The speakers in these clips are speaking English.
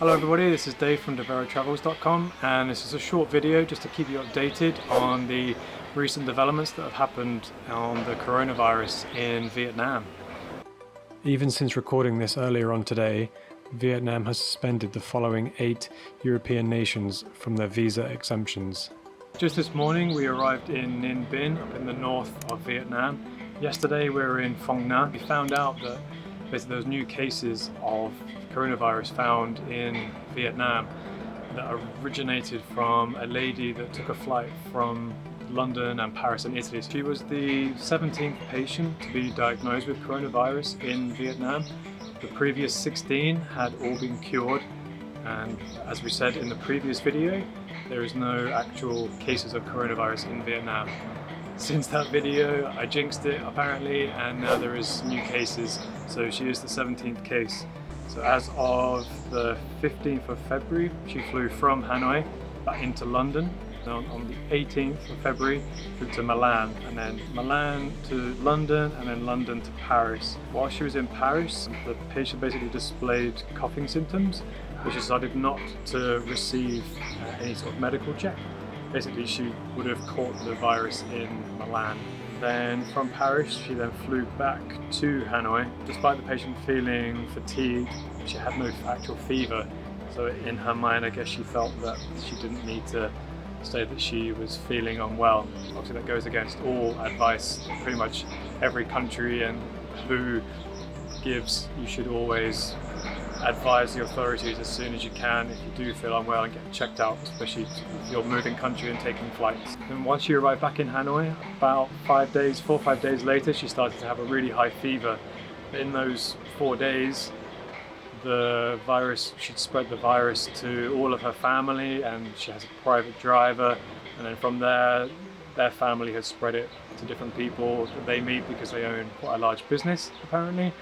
Hello everybody, this is Dave from VEROTravels.com, and this is a short video just to keep you updated on the recent developments that have happened on the coronavirus in Vietnam. Even since recording this earlier on today, Vietnam has suspended the following 8 European nations from their visa exemptions. Just this morning we arrived in Ninh Binh up in the north of Vietnam. Yesterday we were in Phong Nha. We found out that basically those new cases of coronavirus found in Vietnam that originated from a lady that took a flight from London and Paris and Italy. She was the 17th patient to be diagnosed with coronavirus in Vietnam. The previous 16 had all been cured, and as we said in the previous video, there is no actual cases of coronavirus in Vietnam. Since that video I jinxed it apparently, and now there is new cases, so she is the 17th case. So as of the 15th of February she flew from Hanoi back into London. On the 18th of February flew to Milan, and then Milan to London, and then London to Paris. While she was in Paris, the patient basically displayed coughing symptoms, which decided not to receive any sort of medical check. Basically she would have caught the virus in Milan. Then from Paris she then flew back to Hanoi. Despite the patient feeling fatigued, she had no actual fever, so in her mind I guess she felt that she didn't need to say that she was feeling unwell. Obviously that goes against all advice. Pretty much every country and WHO gives, you should always advise the authorities as soon as you can if you do feel unwell and get checked out, especially if you're moving country and taking flights. And once she arrived back in Hanoi, about 4 or 5 days later, she started to have a really high fever. In those 4 days, she'd spread the virus to all of her family, and she has a private driver, and then from there their family has spread it to different people that they meet because they own quite a large business apparently.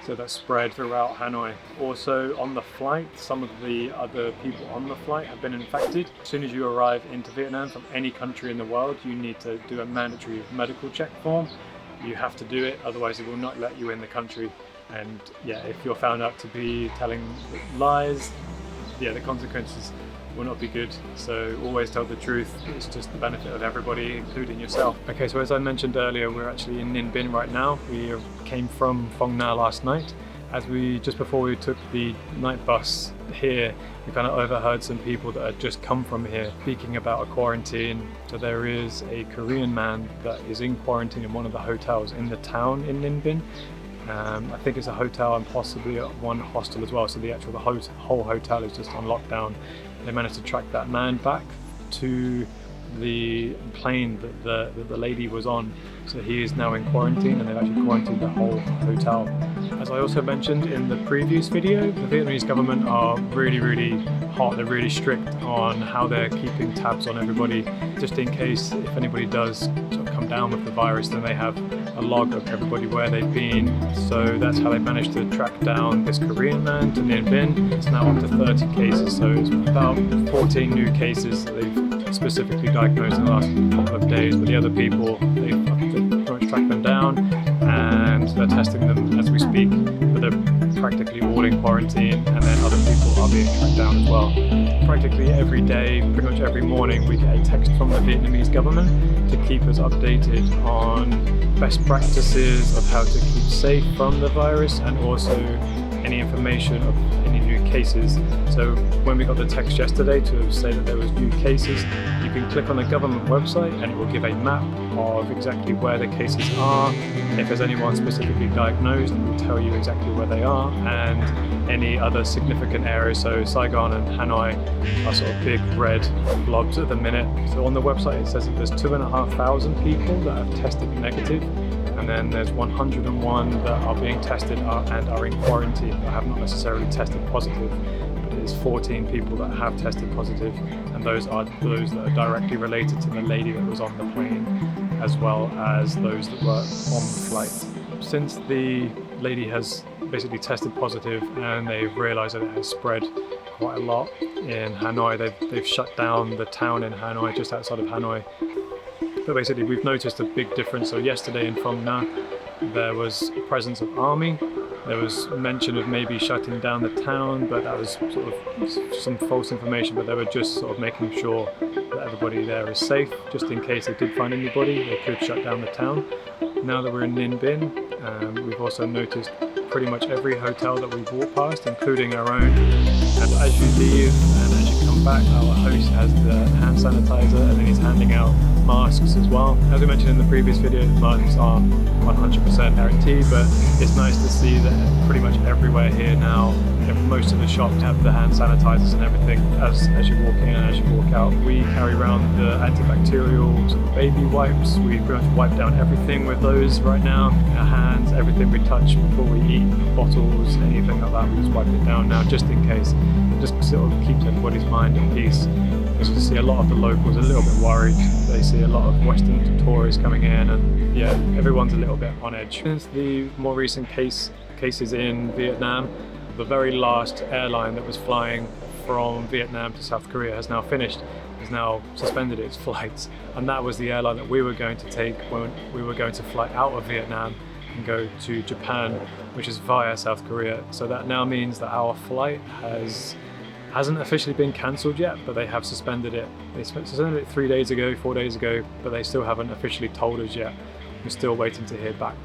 So that's spread throughout Hanoi. Also on the flight, some of the other people on the flight have been infected. As soon as you arrive into Vietnam from any country in the world, you need to do a mandatory medical check form. You have to do it, otherwise they will not let you in the country. And yeah, if you're found out to be telling lies, the consequences will not be good. So always tell the truth. It's just the benefit of everybody, including yourself. Okay, so as I mentioned earlier, we're actually in Ninh Binh right now. We came from Phong Nha last night. Just before we took the night bus here, we kind of overheard some people that had just come from here speaking about a quarantine. So there is a Korean man that is in quarantine in one of the hotels in the town in Ninh Binh. I think it's a hotel and possibly one hostel as well, so the whole hotel is just on lockdown. They managed to track that man back to the plane that the lady was on, so he is now in quarantine, and they've actually quarantined the whole hotel. As I also mentioned in the previous video, the Vietnamese government are really hot. They're really strict on how they're keeping tabs on everybody, just in case if anybody does sort of come down with the virus, then they have a log of everybody where they've been. So that's how they managed to track down this Korean man to Ninh Binh. It's now up to 30 cases, so it's about 14 new cases that they've specifically diagnosed in the last couple of days. But the other people, they've pretty much tracked them down, and they're testing them as we speak, but they're practically all in quarantine, and then other people are being tracked down as well. Practically every day, pretty much every morning, we get a text from the Vietnamese government to keep us updated on best practices of how to keep safe from the virus, and also any information of any new cases. So when we got the text yesterday to say that there was new cases, you can click on the government website and it will give a map of exactly where the cases are. If there's anyone specifically diagnosed, it will tell you exactly where they are, and any other significant areas. So Saigon and Hanoi are sort of big red blobs at the minute. So on the website it says that there's 2,500 people that have tested negative, and then there's 101 that are being tested and are in quarantine that have not necessarily tested positive. But it is 14 people that have tested positive, and those are those that are directly related to the lady that was on the plane, as well as those that were on the flight. Since the lady has basically tested positive and they've realised that it has spread quite a lot in Hanoi, they've shut down the town in Hanoi, just outside of Hanoi. But basically we've noticed a big difference. So yesterday in Phong Nha there was a presence of army There was mention of maybe shutting down the town, but that was sort of some false information, but they were just sort of making sure that everybody there is safe, just in case they did find anybody, they could shut down the town. Now that we're in Ninh Binh, we've also noticed pretty much every hotel that we've walked past, including our own. And as you leave and as you come back, our host has the hand sanitizer and then he's handing out masks as well. As we mentioned in the previous video, masks aren't 100% guaranteed, but it's nice to see that pretty much everywhere here now, most of the shops have the hand sanitizers and everything as you walk in and as you walk out. We carry around the antibacterial sort of baby wipes. We pretty much wipe down everything with those right now. Our hands, everything we touch before we eat, bottles, anything like that, we just wipe it down now just in case. It just sort of keeps everybody's mind at peace. As you see, a lot of the locals are a little bit worried. They see a lot of Western tourists coming in, and yeah, everyone's a little bit on edge. Since the more recent cases in Vietnam, the very last airline that was flying from Vietnam to South Korea has now finished, has now suspended its flights, and that was the airline that we were going to take when we were going to fly out of Vietnam and go to Japan, which is via South Korea. So that now means that our flight hasn't officially been cancelled yet, but they have suspended it. They suspended it 4 days ago, but they still haven't officially told us yet. We're still waiting to hear back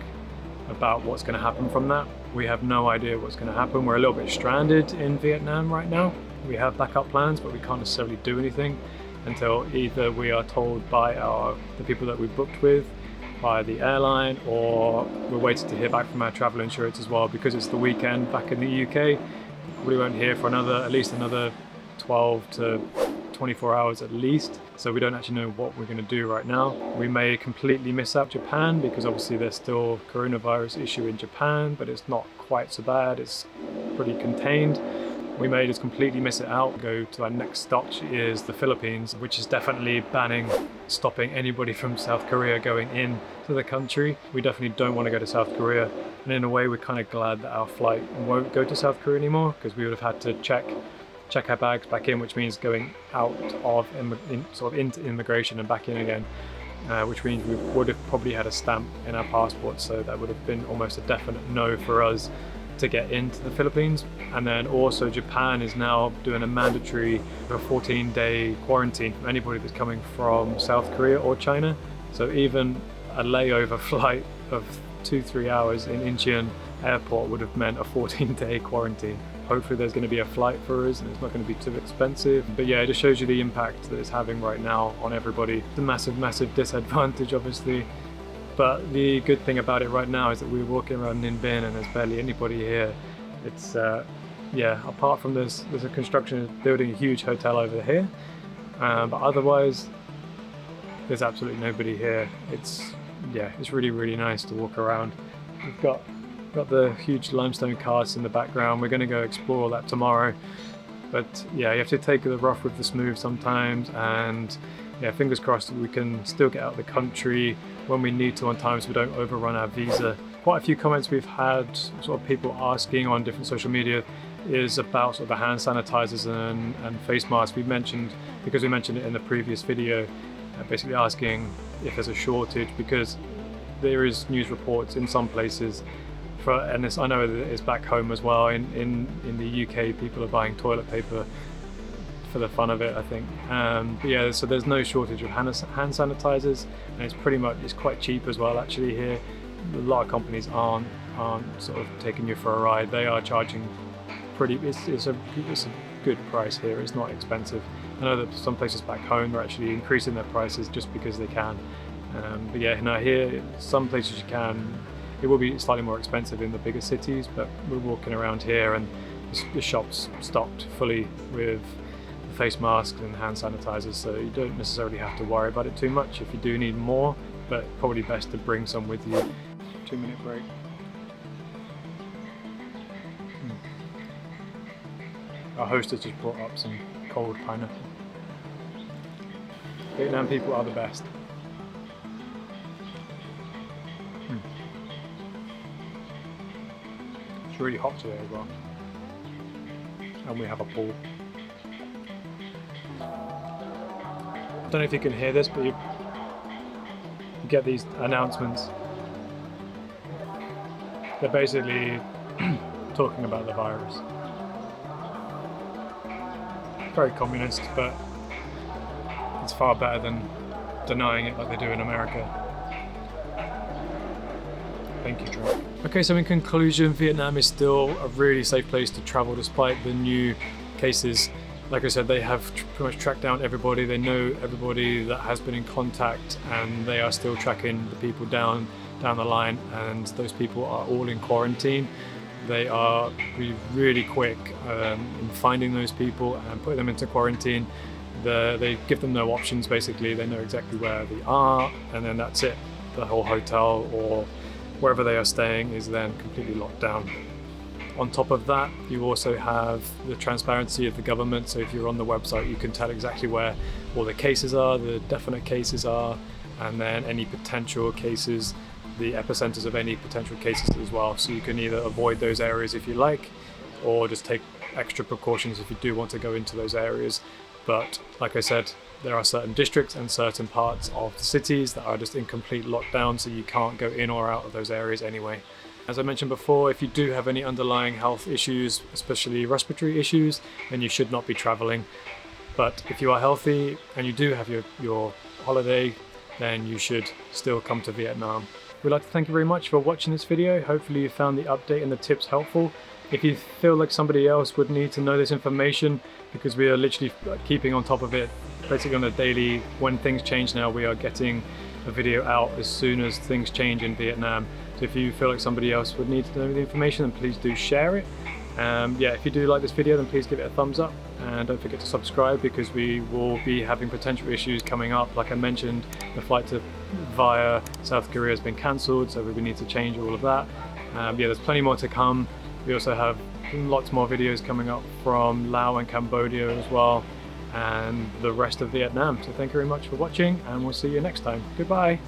about what's going to happen from that. We have no idea what's going to happen. We're a little bit stranded in Vietnam right now. We have backup plans, but we can't necessarily do anything until either we are told by the people that we booked with, by the airline, or we're waiting to hear back from our travel insurance as well, because it's the weekend back in the UK. We won't hear for at least another 12 to 24 hours at least, so we don't actually know what we're going to do right now. We may completely miss out Japan, because obviously there's still coronavirus issue in Japan, but it's not quite so bad, it's pretty contained. We may just completely miss it out. Go to our next stop, which is the Philippines, which is definitely stopping anybody from South Korea going in to the country. We definitely don't want to go to South Korea, and in a way we're kind of glad that our flight won't go to South Korea anymore, because we would have had to check our bags back in, which means going out of into immigration and back in again, which means we would have probably had a stamp in our passport, so that would have been almost a definite no for us to get into the Philippines. And then also Japan is now doing a mandatory 14-day quarantine for anybody that's coming from South Korea or China. So even a layover flight of 2-3 hours in Incheon airport would have meant a 14-day quarantine. Hopefully there's going to be a flight for us and it's not going to be too expensive. But yeah, it just shows you the impact that it's having right now on everybody. It's a massive disadvantage, obviously. But the good thing about it right now is that we're walking around Ninh Binh and there's barely anybody here. It's yeah, apart from there's a construction building a huge hotel over here, but otherwise there's absolutely nobody here. It's really nice to walk around. We've got the huge limestone casts in the background. We're going to go explore that tomorrow. But yeah, you have to take the rough with the smooth sometimes, and yeah, fingers crossed we can still get out of the country when we need to on time, so we don't overrun our visa. Quite a few comments we've had, sort of people asking on different social media, is about sort of the hand sanitizers and face masks. We mentioned it in the previous video, basically asking if there's a shortage, because there is news reports in some places, and I know that it's back home as well. In the UK, people are buying toilet paper for the fun of it, I think. But yeah, so there's no shortage of hand sanitizers, and it's quite cheap as well actually here. A lot of companies aren't sort of taking you for a ride. They are charging it's a good price here. It's not expensive. I know that some places back home are actually increasing their prices just because they can. But yeah, no, here some places you can. It will be slightly more expensive in the bigger cities, but we're walking around here and the shop's stocked fully with face masks and hand sanitizers, so you don't necessarily have to worry about it too much if you do need more, but probably best to bring some with you. 2-minute break. Our host has just brought up some cold pineapple. Vietnam people are the best. It's really hot today as well. And we have a pool. I don't know if you can hear this, but you get these announcements. They're basically talking about the virus. Very communist, but it's far better than denying it like they do in America. Thank you, Trump. Okay, so in conclusion, Vietnam is still a really safe place to travel despite the new cases. Like I said, they have pretty much tracked down everybody. They know everybody that has been in contact, and they are still tracking the people down the line, and those people are all in quarantine. They are really quick in finding those people and putting them into quarantine. They give them no options, basically. They know exactly where they are, and then that's it. The whole hotel or wherever they are staying is then completely locked down. On top of that, you also have the transparency of the government. So if you're on the website, you can tell exactly where all the cases are, the definite cases are, and then any potential cases, the epicenters of any potential cases as well. So you can either avoid those areas if you like, or just take extra precautions if you do want to go into those areas. But like I said, there are certain districts and certain parts of the cities that are just in complete lockdown, so you can't go in or out of those areas anyway. As I mentioned before, if you do have any underlying health issues, especially respiratory issues, then you should not be traveling. But if you are healthy and you do have your holiday, then you should still come to Vietnam. We'd like to thank you very much for watching this video. Hopefully you found the update and the tips helpful. If you feel like somebody else would need to know this information, because we are literally keeping on top of it, basically on a daily, when things change now, we are getting a video out as soon as things change in Vietnam. So if you feel like somebody else would need to know the information, then please do share it. Yeah, if you do like this video, then please give it a thumbs up, and don't forget to subscribe, because we will be having potential issues coming up. Like I mentioned, the flight via South Korea has been cancelled, so we need to change all of that. Yeah, there's plenty more to come. We also have lots more videos coming up from Laos and Cambodia as well, and the rest of Vietnam. So thank you very much for watching, and we'll see you next time. Goodbye.